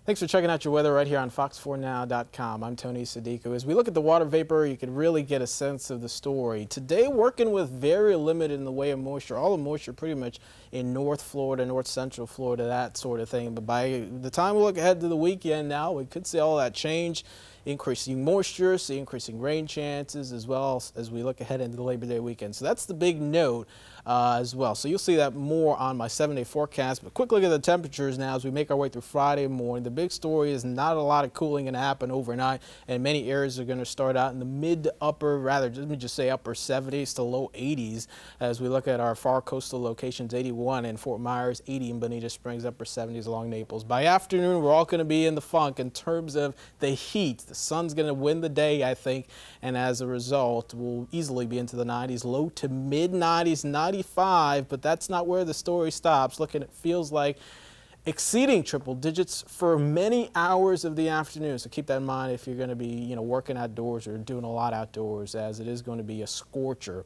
Thanks for checking out your weather right here on fox4now.com. I'm Tony Sadiku. As we look at the water vapor, you can really get a sense of the story. Today, working with very limited in the way of moisture. All the moisture pretty much in North Florida, North Central Florida, that sort of thing. But by the time we look ahead to the weekend now, we could see all that change. Increasing moisture, see increasing rain chances, as well as we look ahead into the Labor Day weekend. So that's the big note as well. So you'll see that more on my 7-day forecast. But quick look at the temperatures now as we make our way through Friday morning. The big story is not a lot of cooling going to happen overnight, and many areas are going to start out in the mid to upper, rather, let me just say upper 70s to low 80s as we look at our far coastal locations, 81 in Fort Myers, 80 in Bonita Springs, upper 70s along Naples. By afternoon, we're all going to be in the funk in terms of the heat. The sun's going to win the day, I think, and as a result, we'll easily be into the 90s, low to mid 90s, 95, but that's not where the story stops. Looking, it feels like exceeding triple digits for many hours of the afternoon. So keep that in mind if you're going to be, working outdoors or doing a lot outdoors, as it is going to be a scorcher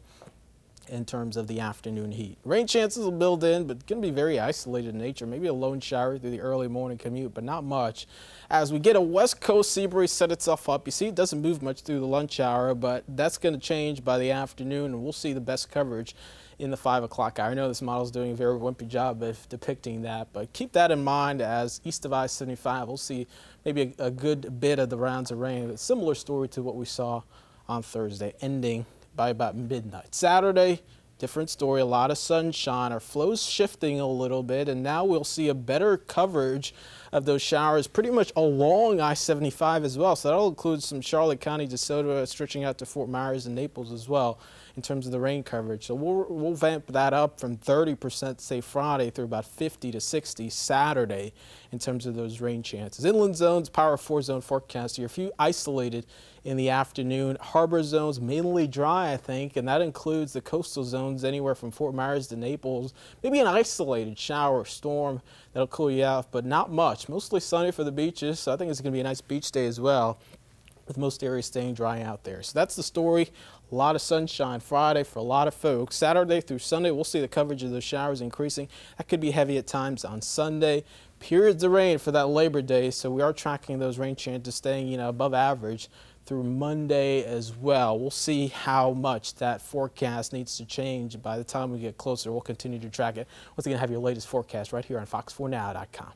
in terms of the afternoon heat. Rain chances will build in, but going to be very isolated in nature. Maybe a lone shower through the early morning commute, but not much. As we get a west coast sea breeze set itself up, you see it doesn't move much through the lunch hour, but that's going to change by the afternoon, and we'll see the best coverage in the 5 o'clock hour. I know this model is doing a very wimpy job of depicting that, but keep that in mind as east of I-75, we'll see maybe a good bit of the rounds of rain. A similar story to what we saw on Thursday, ending by about midnight. Saturday, different story, a lot of sunshine. Our flow's shifting a little bit, and now we'll see a better coverage of those showers pretty much along I-75 as well. So that'll include some Charlotte County, DeSoto, stretching out to Fort Myers and Naples as well in terms of the rain coverage. So we'll vamp that up from 30%, say Friday, through about 50 to 60 Saturday in terms of those rain chances. Inland zones, Power 4 zone forecast here. A few isolated in the afternoon. Harbor zones mainly dry, I think, and that includes the coastal zones anywhere from Fort Myers to Naples. Maybe an isolated shower or storm that'll cool you off, but not much. Mostly sunny for the beaches, so I think it's going to be a nice beach day as well, with most areas staying dry out there. So that's the story. A lot of sunshine Friday for a lot of folks. Saturday through Sunday, we'll see the coverage of those showers increasing. That could be heavy at times on Sunday. Periods of rain for that Labor Day, so we are tracking those rain chances staying, above average through Monday as well. We'll see how much that forecast needs to change by the time we get closer. We'll continue to track it. Once again, have your latest forecast right here on fox4now.com.